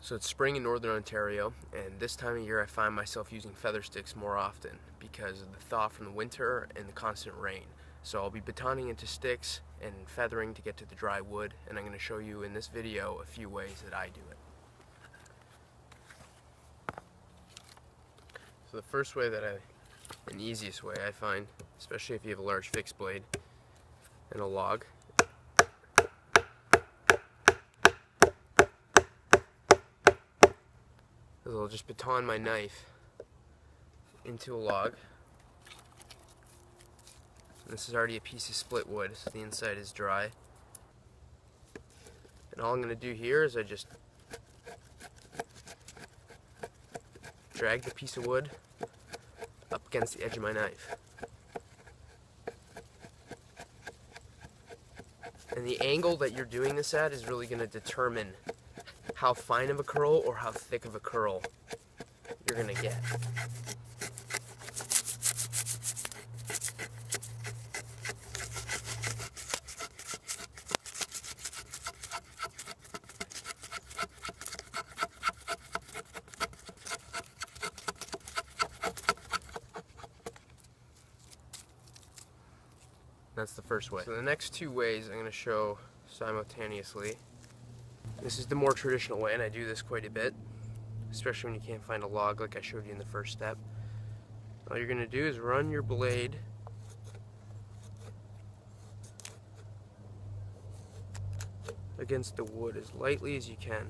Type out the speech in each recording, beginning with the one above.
So it's spring in northern Ontario, and this time of year I find myself using Feathersticks more often because of the thaw from the winter and the constant rain. So I'll be batoning into sticks and feathering to get to the dry wood, and I'm going to show you in this video a few ways that I do it. So the first way and easiest way I find, especially if you have a large fixed blade and a log, is I'll just baton my knife into a log. This is already a piece of split wood, so the inside is dry. And all I'm going to do here is I just drag the piece of wood up against the edge of my knife. And the angle that you're doing this at is really going to determine how fine of a curl or how thick of a curl you're going to get. That's the first way. So the next two ways I'm going to show simultaneously. This is the more traditional way, and I do this quite a bit, especially when you can't find a log like I showed you in the first step. All you're going to do is run your blade against the wood as lightly as you can.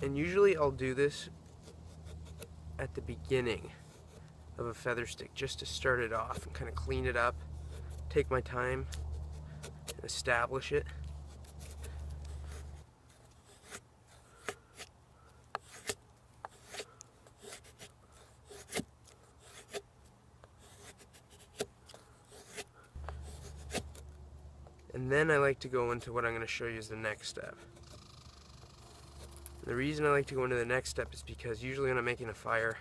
And usually I'll do this at the beginning of a feather stick just to start it off and kind of clean it up, take my time, and establish it. And then I like to go into what I'm going to show you as the next step. And the reason I like to go into the next step is because usually when I'm making a fire,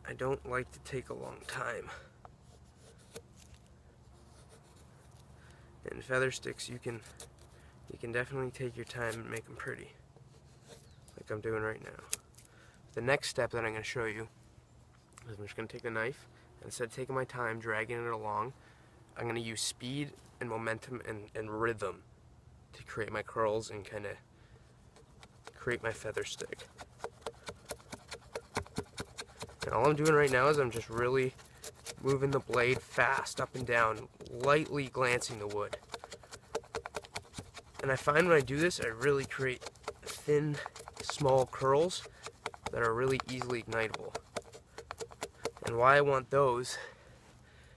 I don't like to take a long time. And feather sticks, you can definitely take your time and make them pretty, like I'm doing right now. The next step that I'm going to show you is I'm just going to take a knife, and instead of taking my time dragging it along, I'm going to use speed and momentum and rhythm to create my curls and kind of create my feather stick. And all I'm doing right now is I'm just really moving the blade fast up and down, lightly glancing the wood. And I find when I do this, I really create thin, small curls that are really easily ignitable. And why I want those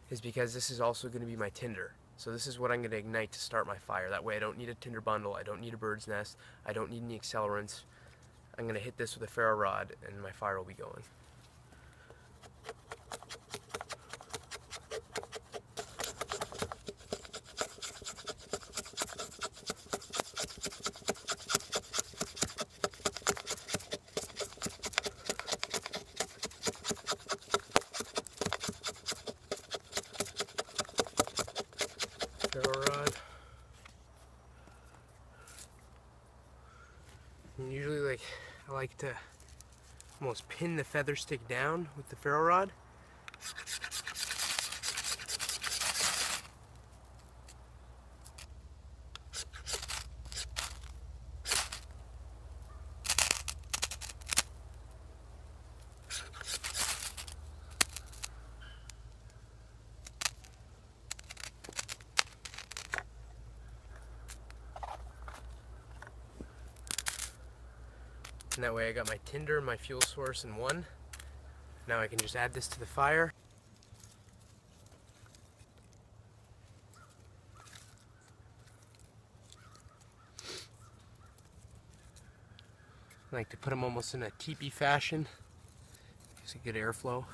is because this is also going to be my tinder. So this is what I'm going to ignite to start my fire. That way I don't need a tinder bundle, I don't need a bird's nest, I don't need any accelerants. I'm going to hit this with a ferro rod and my fire will be going. Ferro rod. And usually, I like to almost pin the feather stick down with the ferro rod. And that way I got my tinder, my fuel source in one. Now I can just add this to the fire. I like to put them almost in a teepee fashion. Gives a good airflow.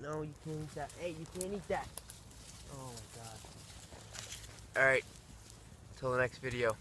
No, you can't eat that. Hey, you can't eat that. Oh my god. Alright. Till the next video.